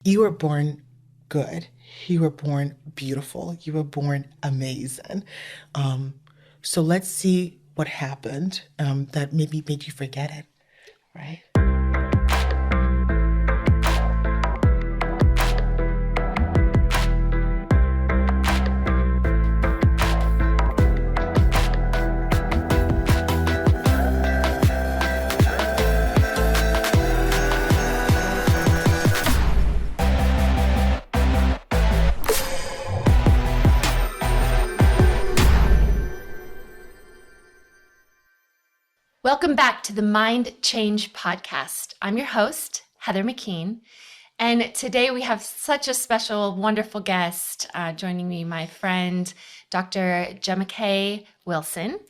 You were born good. You were born beautiful. You were born amazing. Um, so let's see what happened that maybe made you forget it, right? Welcome back to the Mind Change Podcast. I'm your host, Heather McKean, and today we have such a special, wonderful guest joining me, my friend, Dr. Jumoke Wilson,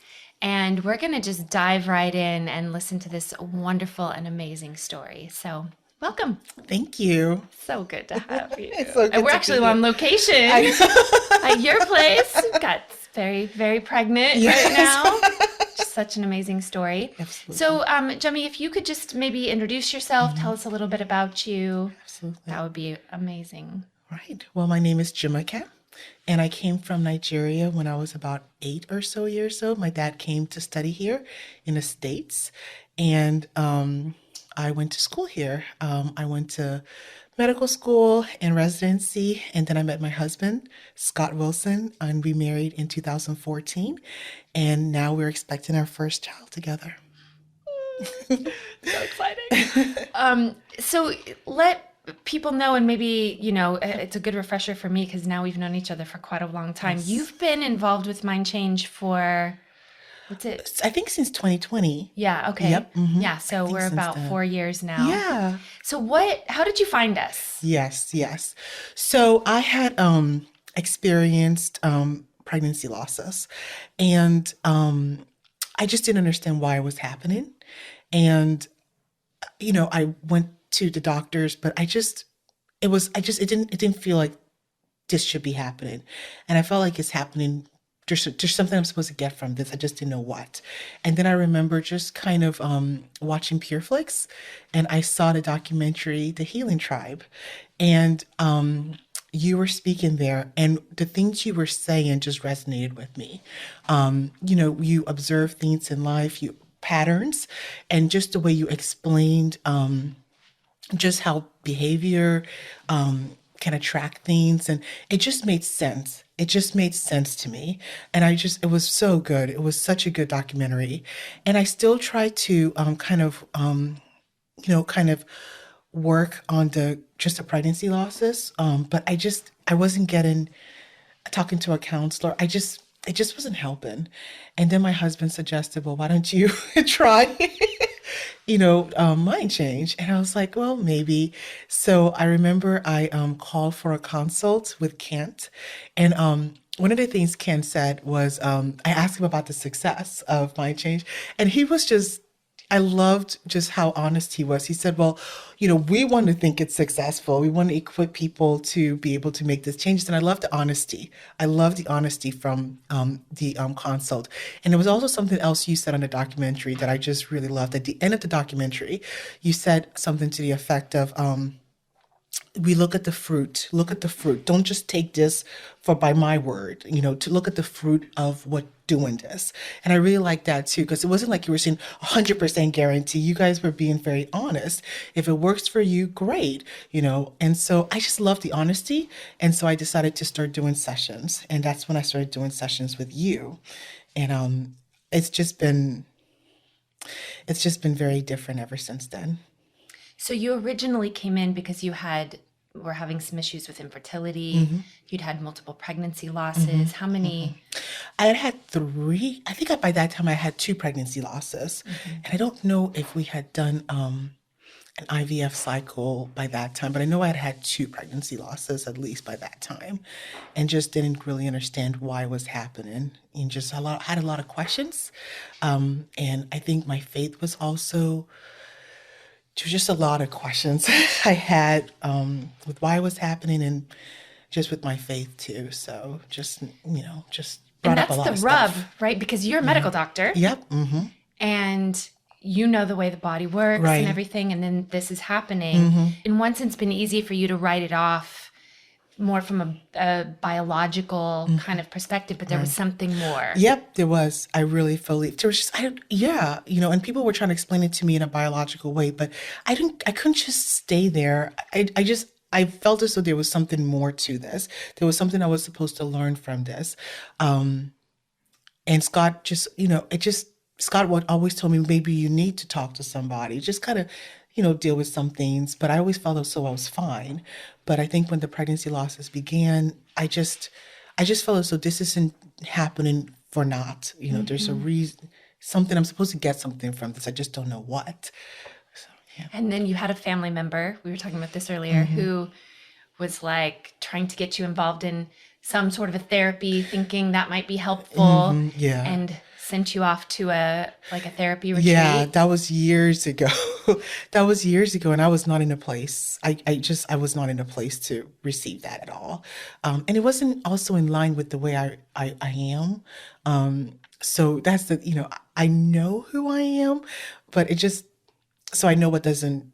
and we're going to just dive right in and listen to this wonderful and amazing story. So, welcome. Thank you. So good to have you. It's so good And we're to actually be on here. location at your place. Got very, very pregnant Yes. right now. Just such an amazing story. Absolutely. So, Jemmy, if you could just maybe introduce yourself, tell us a little bit about you, Absolutely. that would be amazing. Right. Well, my name is Jumoke, and I came from Nigeria when I was about 8 or so years old. My dad came to study here in the States, and I went to school here. I went to medical school and residency, and then I met my husband, Scott Wilson, and we married in 2014, and now we're expecting our first child together. So exciting. So let people know, and maybe, it's a good refresher for me because now we've known each other for quite a long time. Yes. You've been involved with Mind Change for, what's it? I think since 2020. Yeah, okay. Yep. Yeah, so think we're since about then. 4 years now. Yeah. So how did you find us? Yes. So I had experienced pregnancy losses, and I just didn't understand why it was happening. And I went to the doctors, but it didn't feel like this should be happening, and I felt like it's happening. There's something I'm supposed to get from this. I just didn't know what. And then I remember just kind of watching Pureflix, and I saw the documentary, The Healing Tribe, and you were speaking there, and the things you were saying just resonated with me. You observe things in life, you patterns, and just the way you explained just how behavior can attract things, and it just made sense. It just made sense to me, and it was so good. It was such a good documentary, and I still try to kind of work on the pregnancy losses, but I wasn't getting talking to a counselor. It just wasn't helping, and then my husband suggested, well, why don't you try mind change. And I was like, well, maybe. So I remember I called for a consult with Kent. And one of the things Kent said was, I asked him about the success of mind change. And I loved just how honest he was. He said, well, we want to think it's successful. We want to equip people to be able to make this changes. And I love the honesty. I love the honesty from the consult. And there was also something else you said on the documentary that I just really loved. At the end of the documentary, you said something to the effect of, we look at the fruit. Look at the fruit. Don't just take this for by my word, to look at the fruit of what doing this. And I really like that too, because it wasn't like you were saying 100% guarantee. You guys were being very honest. If it works for you, great, And so I just love the honesty. And so I decided to start doing sessions. And that's when I started doing sessions with you. And it's just been very different ever since then. So you originally came in because were having some issues with infertility. You'd had multiple pregnancy losses. How many? I had 3. I think by that time I had 2 pregnancy losses. And I don't know if we had done an IVF cycle by that time, but I know I had had 2 pregnancy losses at least by that time, and just didn't really understand why it was happening. And just had a lot of questions. And I think my faith was also, there was just a lot of questions I had with why it was happening, and just with my faith too. So just And brought up that's a lot the of rub, stuff. right? Because you're a medical doctor Yep. and you know the way the body works and Right. everything, and then this is happening. In one sense, been easy for you to write it off more from a biological kind of perspective, but there was Right. something more. Yep, there was. I really believe there was just, yeah, and people were trying to explain it to me in a biological way, but I couldn't just stay there. I felt as though there was something more to this. There was something I was supposed to learn from this. Um, and Scott just, Scott would always tell me maybe you need to talk to somebody, just kind of, deal with some things. But I always felt as though I was fine. But I think when the pregnancy losses began, I just felt as though this isn't happening for naught. There's a reason, something I'm supposed to get something from this. I just don't know what. So, yeah. And then you had a family member, we were talking about this earlier, who was like trying to get you involved in some sort of a therapy, thinking that might be helpful, Yeah. and sent you off to a therapy retreat. Yeah, that was years ago. That was years ago, and I was not in a place. I was not in a place to receive that at all, and it wasn't also in line with the way I am. So that's I know who I am, but it just so I know what doesn't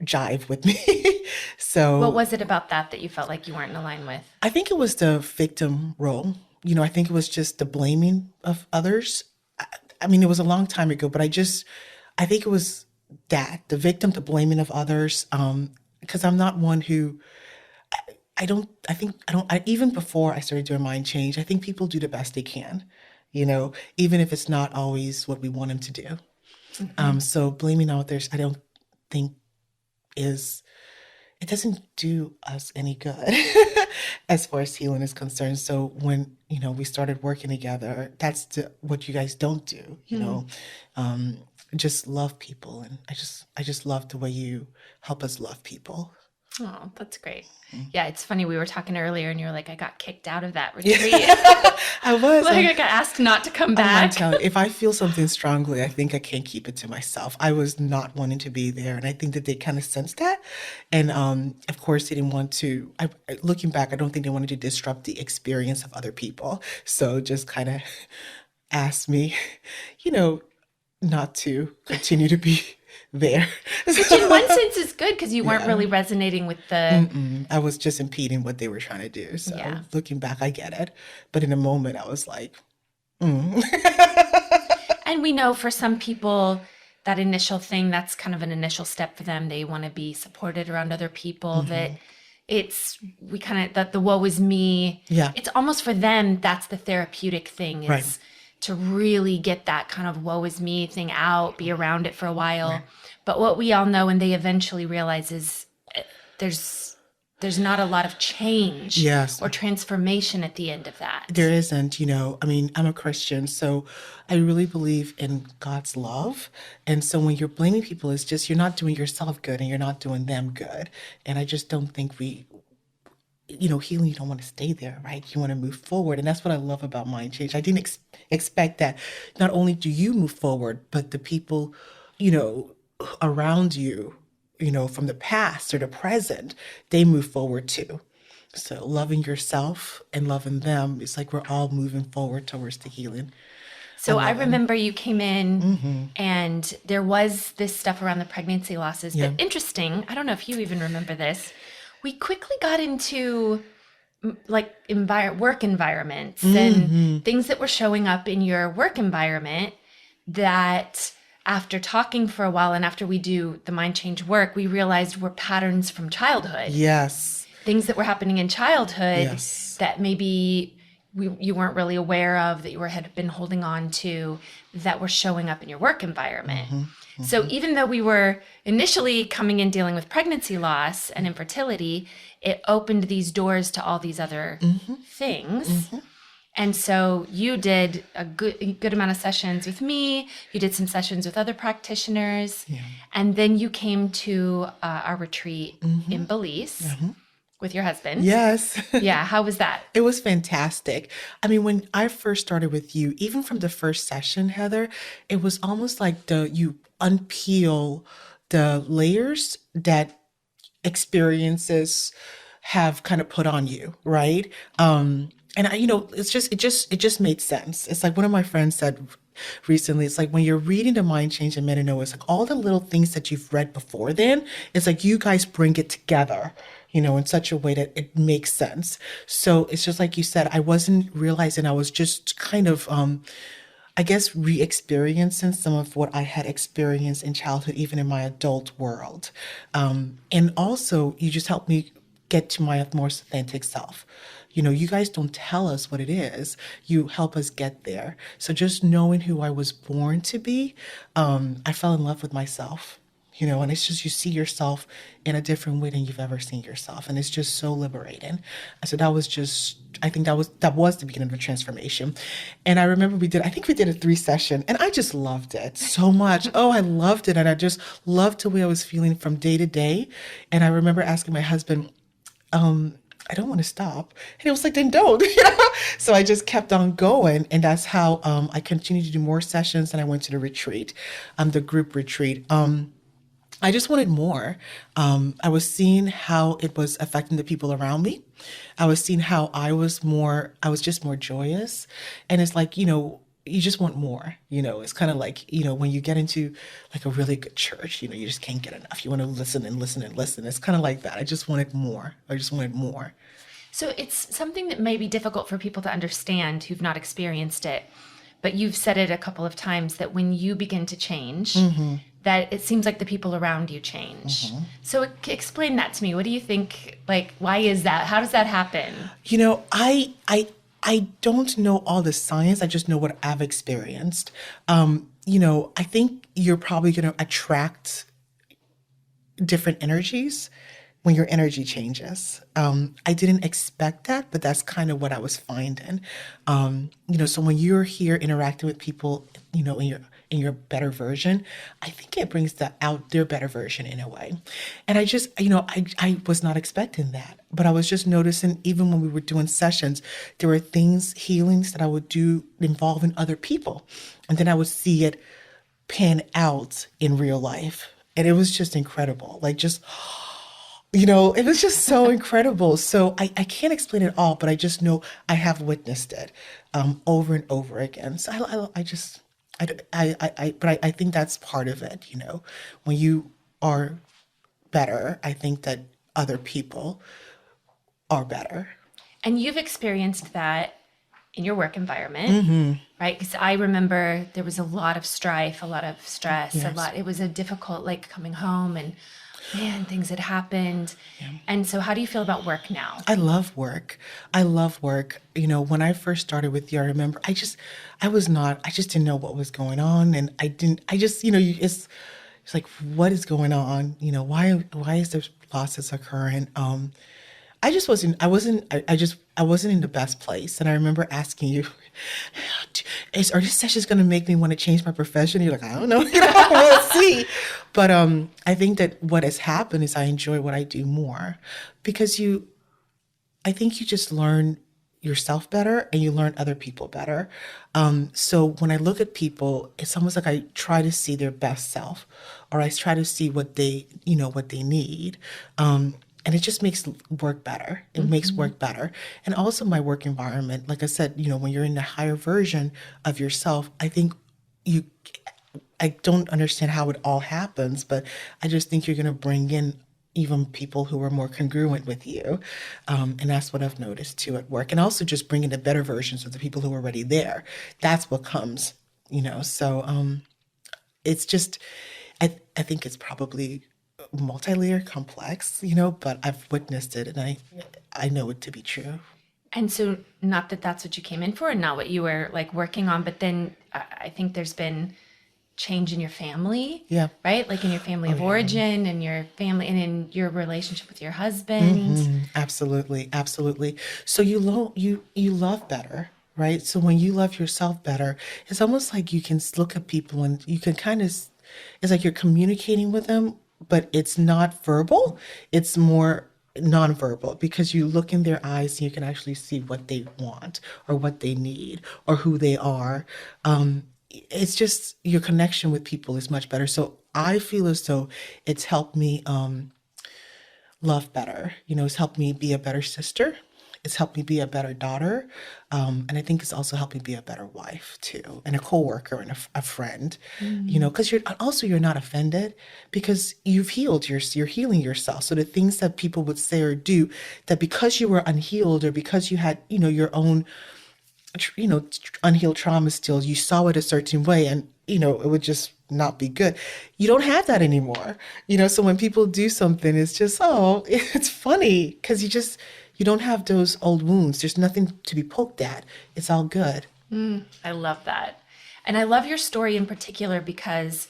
jive with me. What So was it about that you felt like you weren't in line with? I think it was the victim role. I think it was just the blaming of others. I mean, it was a long time ago, but I think it was that the victim, the blaming of others. Because I'm not one who, even before I started doing mind change, I think people do the best they can, even if it's not always what we want them to do. So blaming others, I don't think is it doesn't do us any good as far as healing is concerned. So when, we started working together, that's what you guys don't do, um, just love people. And I just love the way you help us love people. Oh, that's great. Yeah, it's funny. We were talking earlier and you were like, I got kicked out of that retreat. I was. Like I got asked not to come I'm back. telling you, if I feel something strongly, I think I can't keep it to myself. I was not wanting to be there, and I think that they kind of sensed that. And of course, they didn't want to. Looking back, I don't think they wanted to disrupt the experience of other people. So just kind of asked me, you know, not to continue to be there. Which in one sense is good because you weren't really resonating with the. I was just impeding what they were trying to do. So Yeah. looking back, I get it. But in a moment, I was like, And we know for some people, that initial thing, that's kind of an initial step for them. They want to be supported around other people, that we kind of, that the woe is me. Yeah. It's almost for them, that's the therapeutic thing is Right. to really get that kind of woe is me thing out, be around it for a while. But what we all know and they eventually realize is there's not a lot of change Yes. or transformation at the end of that. There isn't, I mean, I'm a Christian, so I really believe in God's love. And so when you're blaming people, it's just you're not doing yourself good and you're not doing them good. And I just don't think healing, you don't want to stay there, right? You want to move forward. And that's what I love about Mind Change. I didn't expect that not only do you move forward, but the people, around you, from the past or the present, they move forward too. So loving yourself and loving them, it's like we're all moving forward towards the healing. So I remember you came in and there was this stuff around the pregnancy losses. Yeah. But interesting, I don't know if you even remember this. We quickly got into like work environments and things that were showing up in your work environment that after talking for a while and after we do the mind change work, we realized were patterns from childhood. Yes. Things that were happening in childhood Yes. that maybe you weren't really aware of, that you had been holding on to, that were showing up in your work environment. So even though we were initially coming in dealing with pregnancy loss and infertility, it opened these doors to all these other things. And so you did a good amount of sessions with me. You did some sessions with other practitioners. Yeah. And then you came to our retreat in Belize with your husband. Yes. Yeah. How was that? It was fantastic. I mean, when I first started with you, even from the first session, Heather, it was almost like you unpeel the layers that experiences have kind of put on you, right? And it just made sense. It's like one of my friends said, recently. It's like when you're reading The Mind Change and Men and Know, it's like all the little things that you've read before then, it's like you guys bring it together, in such a way that it makes sense. So it's just like you said, I wasn't realizing I was just kind of, I guess, re-experiencing some of what I had experienced in childhood, even in my adult world. And also, you just helped me get to my most authentic self. You guys don't tell us what it is. You help us get there. So just knowing who I was born to be, I fell in love with myself. And it's just you see yourself in a different way than you've ever seen yourself, and it's just so liberating. And so that was just, I think that was the beginning of the transformation. And I remember I think we did a 3 session, and I just loved it so much. Oh, I loved it, and I just loved the way I was feeling from day to day. And I remember asking my husband, I don't want to stop. And he was like, then don't. So I just kept on going. And that's how I continued to do more sessions. And I went to the retreat, the group retreat. I just wanted more. I was seeing how it was affecting the people around me. I was seeing how I was just more joyous. And it's like, you just want more, it's kind of like, when you get into like a really good church, you just can't get enough. You want to listen and listen and listen. It's kind of like that. I just wanted more. So it's something that may be difficult for people to understand who've not experienced it, but you've said it a couple of times that when you begin to change, that it seems like the people around you change. So explain that to me. What do you think, like, why is that? How does that happen? I don't know all the science. I just know what I've experienced. I think you're probably going to attract different energies when your energy changes. I didn't expect that, but that's kind of what I was finding. So when you're here interacting with people, in your better version, I think it brings out their better version in a way. And I just, I was not expecting that, but I was just noticing even when we were doing sessions, there were healings that I would do involving other people. And then I would see it pan out in real life. And it was just incredible. Like just, it was just so incredible. So I can't explain it all, but I just know I have witnessed it over and over again. So I think that's part of it. When you are better, I think that other people are better. And you've experienced that in your work environment, right? Because I remember there was a lot of strife, a lot of stress, Yes. it was a difficult, like coming home and man, things had happened. And so how do you feel about work now? I love work. When I first started with you, I remember I just didn't know what was going on. And it's like, what is going on? Why is there losses occurring? I wasn't in the best place. And I remember asking you, are these sessions going to make me want to change my profession? You're like, I don't know, we'll see. But I think that what has happened is I enjoy what I do more because I think you just learn yourself better and you learn other people better. So when I look at people, it's almost like I try to see their best self, or I try to see what they need. And it just makes work better. It makes work better. And also my work environment, like I said, when you're in the higher version of yourself, I think I don't understand how it all happens, but I just think you're going to bring in even people who are more congruent with you. And that's what I've noticed too at work. And also just bringing the better versions of the people who are already there. That's what comes, So it's just, I think it's probably multi-layered, complex, but I've witnessed it and I know it to be true. And so not that that's what you came in for and not what you were like working on, but then I think there's been change in your family, Yeah. right? Like in your family of origin and your family and in your relationship with your husband. Absolutely. So you love better, right? So when you love yourself better, it's almost like you can look at people and you can it's like you're communicating with them, but it's not verbal. It's more nonverbal because you look in their eyes and you can actually see what they want or what they need or who they are. It's just your connection with people is much better. So I feel as though it's helped me love better. It's helped me be a better sister. it's helped me be a better daughter. And I think it's also helped me be a better wife too, and a coworker and a friend, because you're not offended because you've healed, you're healing yourself. So the things that people would say or do that because you were unhealed or because you had, your own, unhealed trauma still, you saw it a certain way and, it would just not be good. You don't have that anymore. So when people do something, it's just, oh, it's funny because you don't have those old wounds. There's nothing to be poked at. It's all good. I love that. And I love your story in particular because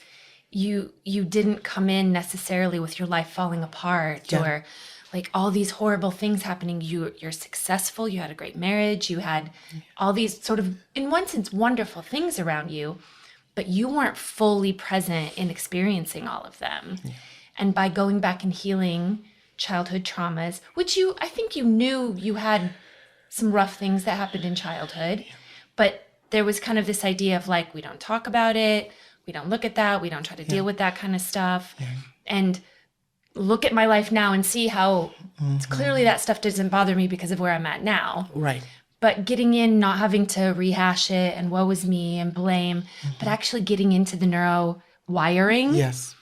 you didn't come in necessarily with your life falling apart Yeah. or like all these horrible things happening. You're successful, you had a great marriage, you had all these sort of, in one sense, wonderful things around you, but you weren't fully present in experiencing all of them. Yeah. And by going back and healing childhood traumas, which I think you knew you had some rough things that happened in childhood, but there was kind of this idea of like, we don't talk about it, we don't look at that, we don't try to deal with that kind of stuff. Yeah. And look at my life now and see how clearly that stuff doesn't bother me because of where I'm at now. Right. But getting in, not having to rehash it and woe is me and blame, but actually getting into the neuro wiring. Yes.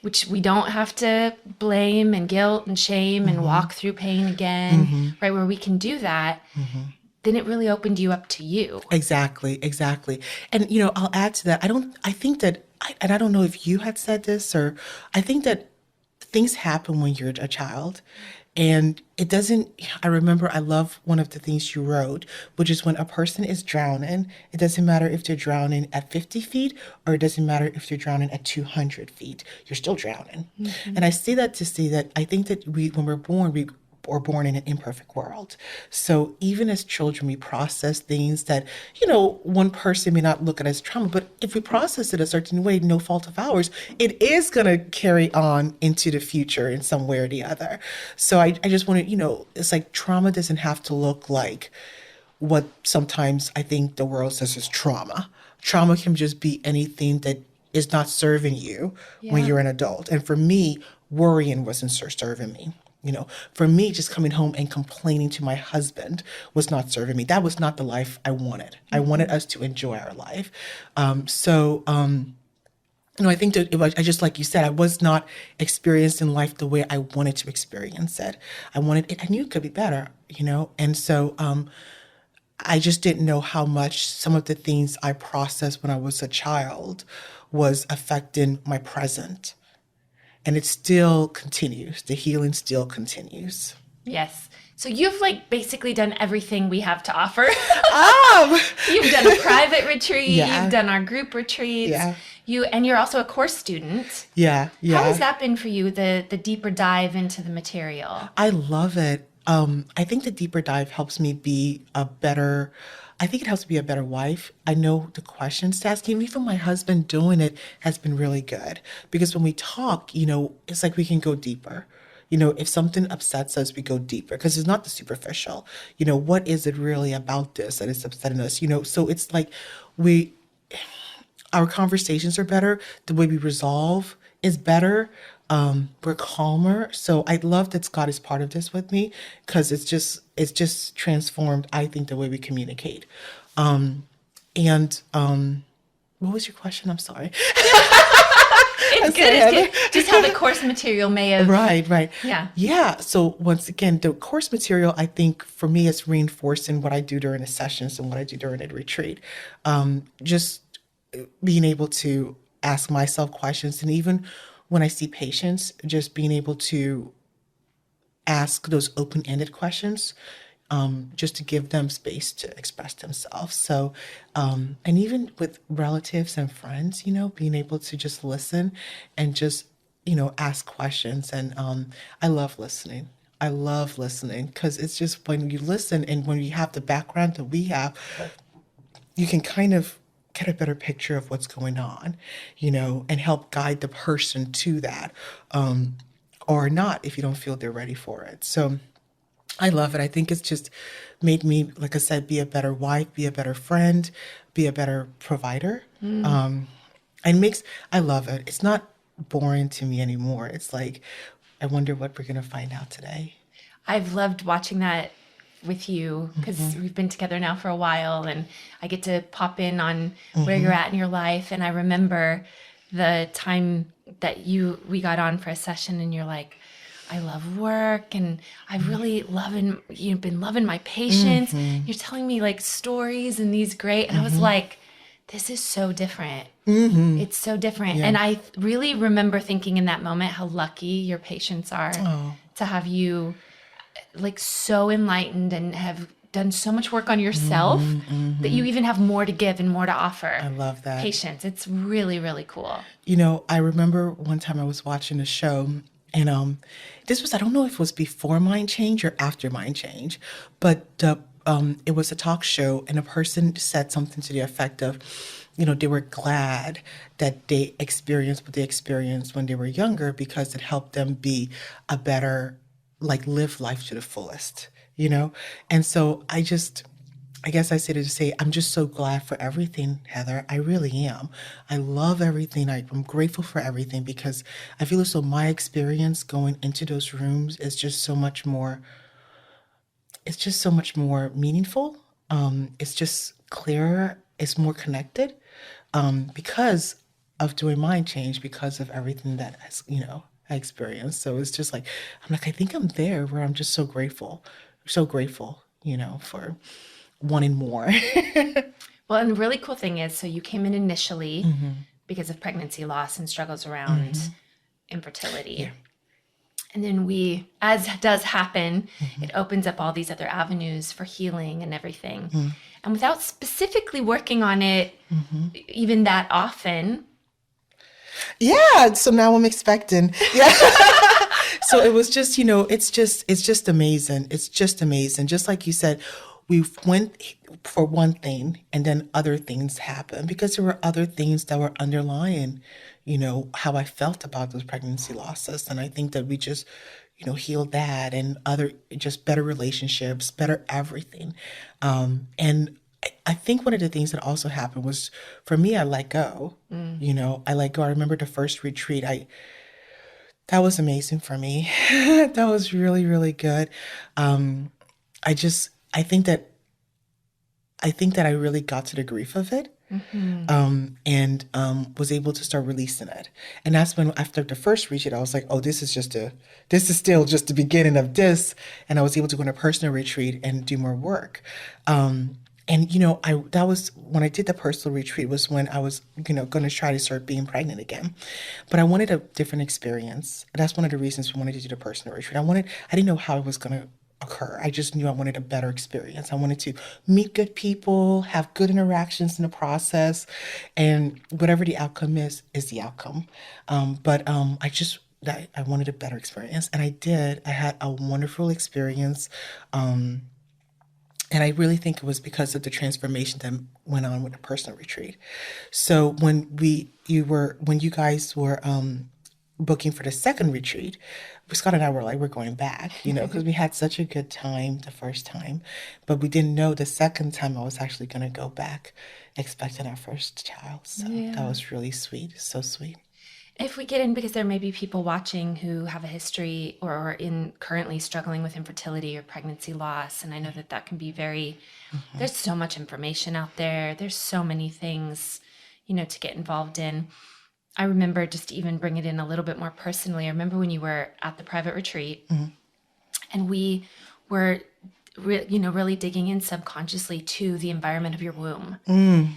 Which we don't have to blame and guilt and shame and walk through pain again, right? Where we can do that, then it really opened you up to you. Exactly. And, I'll add to that. I think that, and I don't know if you had said this, or I think that things happen when you're a child. And it doesn't, I remember, I love one of the things you wrote, which is when a person is drowning, it doesn't matter if they're drowning at 50 feet or it doesn't matter if they're drowning at 200 feet, you're still drowning. And I say that to say that I think that when we're born, we are born in an imperfect world. So even as children, we process things that, one person may not look at as trauma, but if we process it a certain way, no fault of ours, it is going to carry on into the future in some way or the other. So I just want to, it's like trauma doesn't have to look like what sometimes I think the world says is trauma. Trauma can just be anything that is not serving you when you're an adult. And for me, worrying wasn't serving me. For me, just coming home and complaining to my husband was not serving me. That was not the life I wanted. I wanted us to enjoy our life. I think that I just, like you said, I was not experiencing life the way I wanted to experience it. I knew it could be better, and so I just didn't know how much some of the things I processed when I was a child was affecting my present. And it still continues. The healing still continues. Yes. So you've basically done everything we have to offer. You've done a private retreat. Yeah. You've done our group retreats. Yeah. You're also a course student. Yeah. How has that been for you, the deeper dive into the material? I love it. I think the deeper dive helps me be a better wife. I know the questions to ask. Even my husband doing it has been really good because when we talk, it's like we can go deeper. If something upsets us, we go deeper because it's not the superficial. What is it really about this that is upsetting us? So it's like our conversations are better. The way we resolve is better. We're calmer. So I love that Scott is part of this with me because it's just transformed, I think, the way we communicate. What was your question? I'm sorry. It's good. Just how the course material may have. Right. Yeah. So once again, the course material, I think for me, it's reinforcing what I do during the sessions and what I do during the retreat. Just being able to ask myself questions, and even when I see patients, just being able to ask those open-ended questions, just to give them space to express themselves. So, and even with relatives and friends, being able to just listen and just, ask questions. And I love listening. Because it's just when you listen and when you have the background that we have, you can kind of get a better picture of what's going on, and help guide the person to that, or not if you don't feel they're ready for it. So I love it. I think it's just made me, like I said, be a better wife, be a better friend, be a better provider. I love it. It's not boring to me anymore. It's like, I wonder what we're going to find out today. I've loved watching that with you because we've been together now for a while, and I get to pop in on where you're at in your life. And I remember the time that we got on for a session, and you're like, I love work, and I really you've been loving my patients. You're telling me like stories and these great, and I was like, this is so different. It's so different. Yeah. And I really remember thinking in that moment how lucky your patients are to have you like so enlightened and have done so much work on yourself that you even have more to give and more to offer. I love that. Patients. It's really, really cool. You know, I remember one time I was watching a show, and this was, I don't know if it was before Mind Change or after Mind Change, but it was a talk show, and a person said something to the effect of, you know, they were glad that they experienced what they experienced when they were younger because it helped them be a better, like, live life to the fullest, you know? And so I guess I say to say, I'm just so glad for everything, Heather. I really am. I love everything. I'm grateful for everything because I feel as though my experience going into those rooms is just so much more, it's just so much more meaningful. It's just clearer. It's more connected because of doing Mind Change, because of everything that I experienced. So it's just like, I'm like, I think I'm there where I'm just so grateful, for wanting more. Well, and the really cool thing is, so you came in initially because of pregnancy loss and struggles around infertility. Yeah. And then as does happen, it opens up all these other avenues for healing and everything. And without specifically working on it even that often. Yeah. So now I'm expecting. Yeah. So it was just, it's just amazing. It's just amazing. Just like you said, we went for one thing and then other things happened because there were other things that were underlying, how I felt about those pregnancy losses. And I think that we just, healed that and other, just better relationships, better everything. And I think one of the things that also happened was for me, I let go, I let go. I remember the first retreat, that was amazing for me. That was really, really good. I think that I really got to the grief of it, and was able to start releasing it. And that's when, after the first retreat, I was like, oh, this is still just the beginning of this. And I was able to go on a personal retreat and do more work. And that was when I did the personal retreat, was when I was, going to try to start being pregnant again. But I wanted a different experience. That's one of the reasons we wanted to do the personal retreat. I didn't know how it was going to occur. I just knew I wanted a better experience. I wanted to meet good people, have good interactions in the process, and whatever the outcome is the outcome. But I wanted a better experience, and I did. I had a wonderful experience. And I really think it was because of the transformation that went on with the personal retreat. So when you guys were booking for the second retreat, Scott and I were like, we're going back, because we had such a good time the first time, but we didn't know the second time I was actually going to go back expecting our first child. So that was really sweet. So sweet. If we get in, because there may be people watching who have a history or are currently struggling with infertility or pregnancy loss, and I know that can be there's so much information out there. There's so many things, to get involved in. I remember, just to even bring it in a little bit more personally, I remember when you were at the private retreat and we were really digging in subconsciously to the environment of your womb.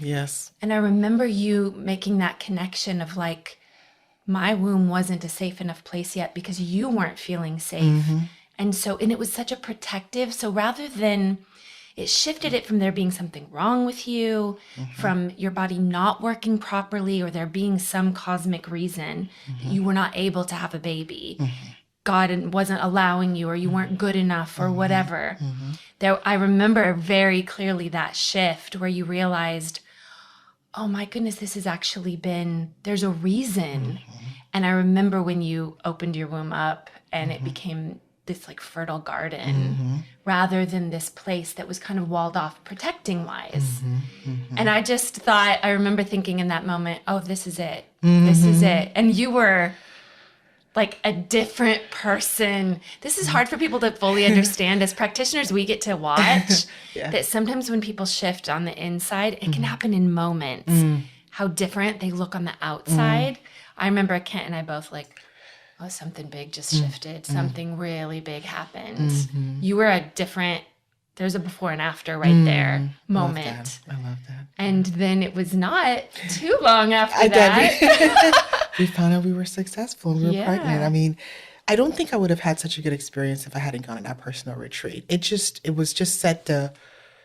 Yes. And I remember you making that connection of like, my womb wasn't a safe enough place yet because you weren't feeling safe. And it was such a protective. So rather than, it shifted it from there being something wrong with you, from your body not working properly, or there being some cosmic reason that you were not able to have a baby. God wasn't allowing you, or you weren't good enough, or whatever. I remember very clearly that shift where you realized, oh my goodness, this has actually there's a reason. And I remember when you opened your womb up and it became this like fertile garden rather than this place that was kind of walled off protecting wise. And I just thought, I remember thinking in that moment, oh, this is it. This is it. And you were like a different person. This is hard for people to fully understand. As practitioners, we get to watch Yeah. that sometimes when people shift on the inside, it can happen in moments, how different they look on the outside. I remember Kent and I both like, oh, something big just shifted. Something really big happened. You were a different, there's a before and after right there moment. I love that. And then it was not too long after I that. we found out we were successful and we were pregnant. Yeah. I mean, I don't think I would have had such a good experience if I hadn't gone on that personal retreat. It was just set the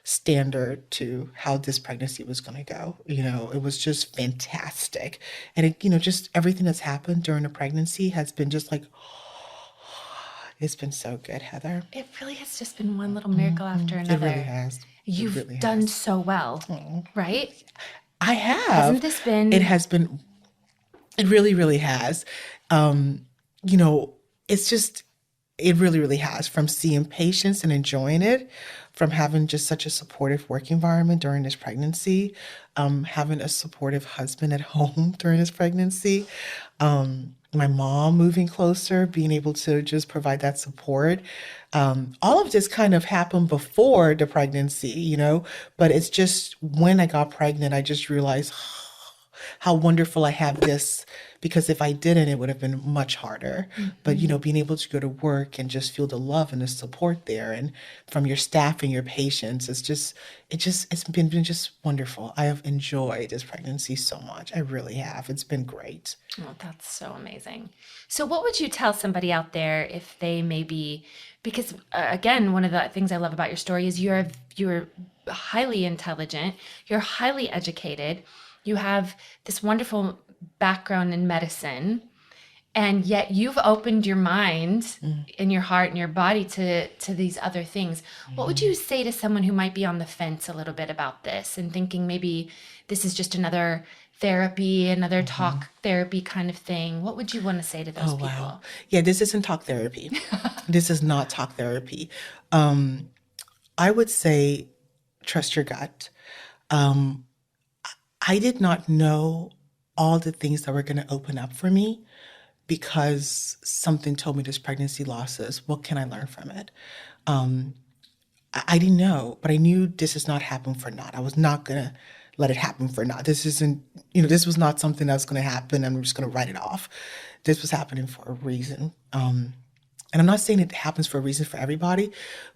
standard to how this pregnancy was going to go. You know, it was just fantastic. And it, you know, just everything that's happened during the pregnancy has been just like, it's been so good, Heather. It really has just been one little miracle after It another. really has. You've really done has. so well, right? I have. Hasn't this been? It has been. It really, really has. You know, it's just, it really, really has. From seeing patients and enjoying it, from having just such a supportive work environment during this pregnancy, having a supportive husband at home during this pregnancy, my mom moving closer, being able to just provide that support. All of this kind of happened before the pregnancy, you know, but it's just when I got pregnant, I just realized how wonderful I have this, because if I didn't, it would have been much harder. But, you know, being able to go to work and just feel the love and the support there and from your staff and your patients, it's been just wonderful. I have enjoyed this pregnancy so much. I really have. It's been great. Oh, that's so amazing. So what would you tell somebody out there if they maybe, because again, one of the things I love about your story is you're highly intelligent, you're highly educated, you have this wonderful background in medicine, and yet you've opened your mind and your heart and your body to these other things. What would you say to someone who might be on the fence a little bit about this and thinking maybe this is just another therapy, another talk therapy kind of thing? What would you want to say to those people? Wow. Yeah, this isn't talk therapy. This is not talk therapy. I would say trust your gut. I did not know all the things that were going to open up for me because something told me this pregnancy losses. What can I learn from it? I didn't know, but I knew this is not happen for naught. I was not going to let it happen for naught. This isn't, you know, this was not something that was going to happen. I'm just going to write it off. This was happening for a reason. And I'm not saying it happens for a reason for everybody,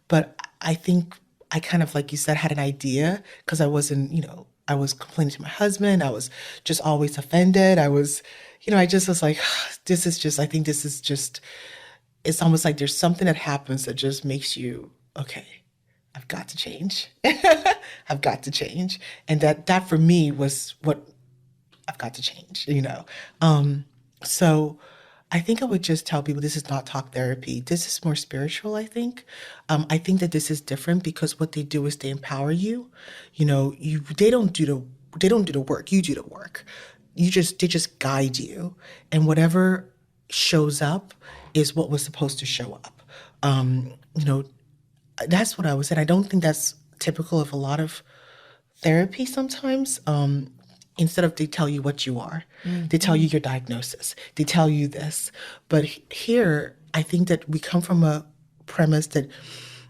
but I think I kind of, like you said, had an idea because I wasn't, you know, I was complaining to my husband. I was just always offended. I was, you know, I just was like, this is just, I think this is just, it's almost like there's something that happens that just makes you, okay, I've got to change. I've got to change. And that for me was what I've got to change, you know? So I think I would just tell people this is not talk therapy. This is more spiritual, I think. I think that this is different because what they do is they empower you. You know, they don't do the work. You do the work. They just guide you. And whatever shows up is what was supposed to show up. You know, that's what I was saying. I don't think that's typical of a lot of therapy sometimes. Instead of they tell you what you are, they tell you your diagnosis, they tell you this. But here, I think that we come from a premise that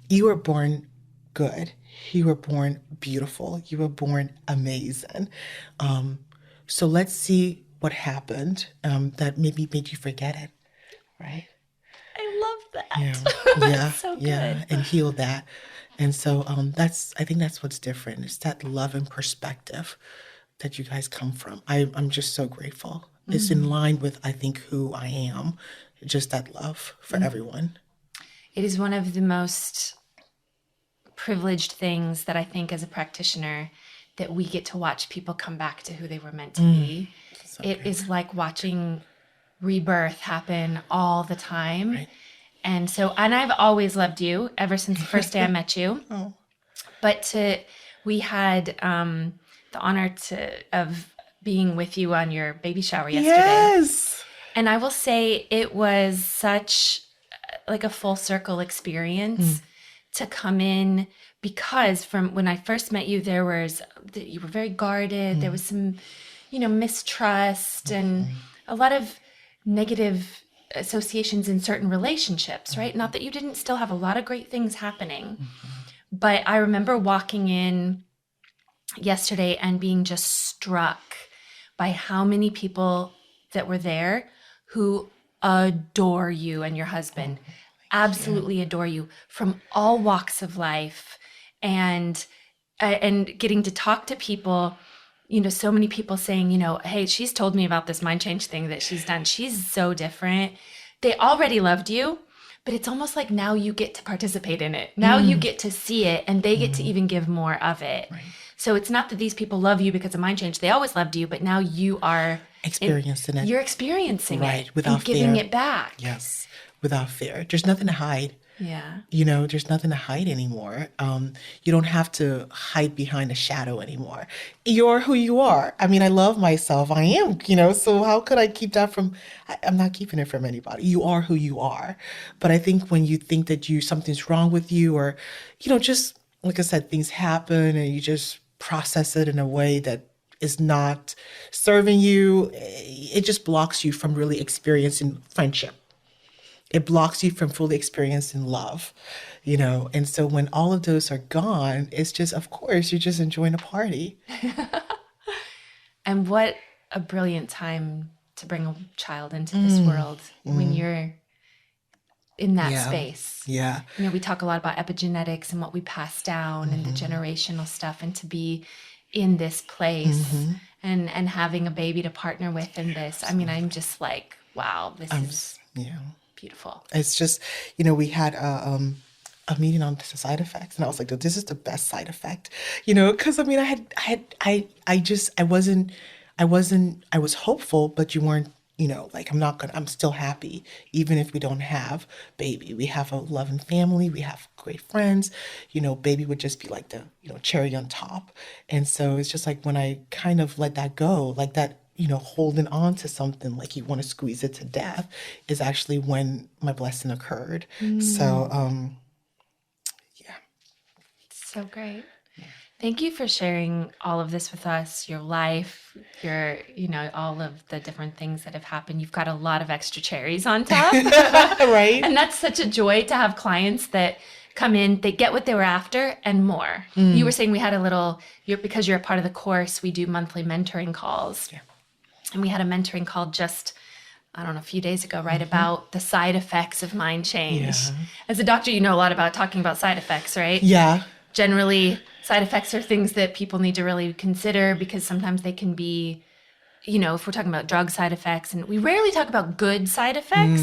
you were born good, you were born beautiful, you were born amazing. So let's see what happened that maybe made you forget it, right? I love that. Yeah, That's so good. yeah, and heal that. And so I think that's what's different. It's that love and perspective that you guys come from. I'm just so grateful. It's in line with, I think, who I am, just that love for everyone. It is one of the most privileged things that I think as a practitioner that we get to watch people come back to who they were meant to be. It is like watching rebirth happen all the time. Right. And I've always loved you ever since the first day I met you. Oh. But we had the honor of being with you on your baby shower yesterday. Yes. And I will say it was such like a full circle experience to come in, because from when I first met you, you were very guarded. There was some, you know, mistrust and a lot of negative associations in certain relationships, right? Not that you didn't still have a lot of great things happening, but I remember walking in yesterday and being just struck by how many people that were there who adore you and your husband, absolutely adore you, from all walks of life, and getting to talk to people, so many people saying, hey, she's told me about this mind change thing that she's done. She's so different. They already loved you, but it's almost like now you get to participate in it. Now you get to see it, and they get to even give more of it. Right. So it's not that these people love you because of mind change. They always loved you, but now you are experiencing it. You're experiencing right, it without and giving fear. it back. Yes, without fear. There's nothing to hide. Yeah. There's nothing to hide anymore. You don't have to hide behind a shadow anymore. You're who you are. I mean, I love myself. I am, so how could I keep that from, I'm not keeping it from anybody. You are who you are. But I think when you think that something's wrong with you, or, just, like I said, things happen and you just process it in a way that is not serving you, it just blocks you from really experiencing friendship. It blocks you from fully experiencing love, And so when all of those are gone, it's just, of course, you're just enjoying a party. And what a brilliant time to bring a child into this world when you're in that space. Yeah. We talk a lot about epigenetics and what we pass down and the generational stuff, and to be in this place and having a baby to partner with in this. I mean, I'm just like, wow, this is beautiful. It's just, we had a meeting on the side effects, and I was like, this is the best side effect, because I mean, I was hopeful, but you weren't, I'm still happy, even if we don't have baby. We have a loving family, we have great friends, baby would just be like the, cherry on top. And so it's just like when I kind of let that go, like that, holding on to something like you want to squeeze it to death is actually when my blessing occurred. So, yeah. So great. Thank you for sharing all of this with us, your life, all of the different things that have happened. You've got a lot of extra cherries on top. Right. And that's such a joy to have clients that come in, they get what they were after and more. You were saying we had because you're a part of the course, we do monthly mentoring calls. Yeah. And we had a mentoring call just, a few days ago, right, about the side effects of mind change. Yeah. As a doctor, you know a lot about talking about side effects, right? Yeah. Generally, side effects are things that people need to really consider, because sometimes they can be, if we're talking about drug side effects, and we rarely talk about good side effects.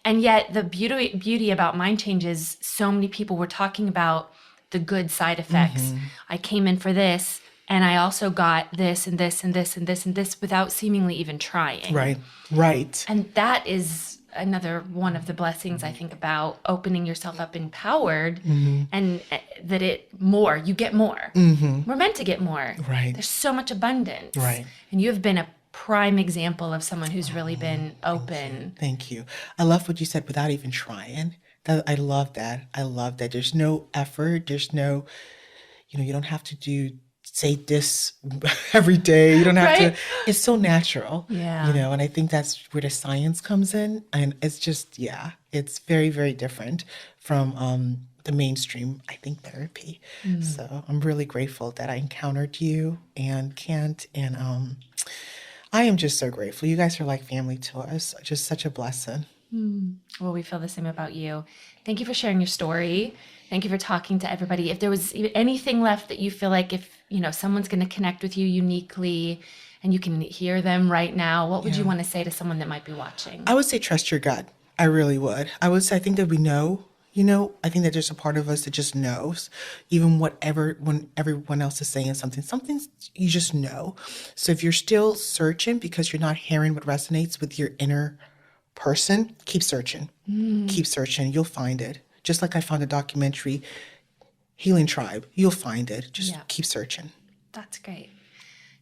And yet the beauty about mind change is so many people were talking about the good side effects. I came in for this, and I also got this and this and this and this and this without seemingly even trying. Right. And that is another one of the blessings I think about opening yourself up empowered, and that you get more. We're meant to get more. Right. There's so much abundance. Right. And you have been a prime example of someone who's really been open. Thank you. I love what you said, without even trying. I love that. There's no effort. There's no, you don't have to say this every day. You don't have to. It's so natural. Yeah. And I think that's where the science comes in. And it's just, it's very, very different from the mainstream, I think, therapy. So I'm really grateful that I encountered you and Kent. And I am just so grateful. You guys are like family to us. Just such a blessing. Well, we feel the same about you. Thank you for sharing your story. Thank you for talking to everybody. If there was anything left that you feel like if, someone's going to connect with you uniquely and you can hear them right now, what would you want to say to someone that might be watching? I would say trust your gut. I really would. I think that we know, I think that there's a part of us that just knows, even when everyone else is saying something you just know. So if you're still searching because you're not hearing what resonates with your inner person, keep searching. Keep searching. You'll find it. Just like I found a documentary, Healing Tribe. You'll find it. Just keep searching. That's great.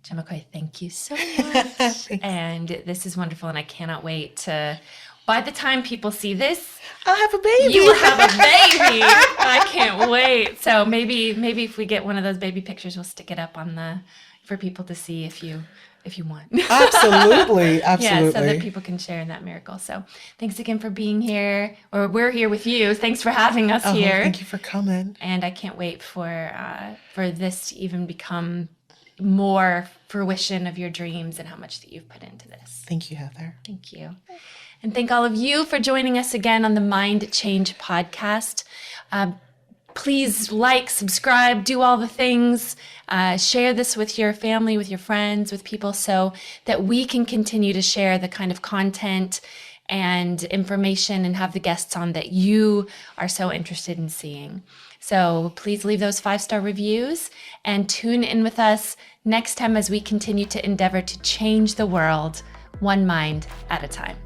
Jumoke, thank you so much. And this is wonderful, and I cannot wait to, by the time people see this, I'll have a baby. You will have a baby. I can't wait. So maybe if we get one of those baby pictures, we'll stick it up for people to see if if you want. Absolutely. Yeah, so that Absolutely. people can share in that miracle. So thanks again for being here, or we're here with you. Thanks for having us Oh, here. thank you for coming. And I can't wait for this to even become more fruition of your dreams and how much that you've put into this. Thank you, Heather. Thank you. And thank all of you for joining us again on the Mind Change podcast. Please like, subscribe, do all the things. Share this with your family, with your friends, with people, so that we can continue to share the kind of content and information and have the guests on that you are so interested in seeing. So please leave those 5-star reviews and tune in with us next time as we continue to endeavor to change the world one mind at a time.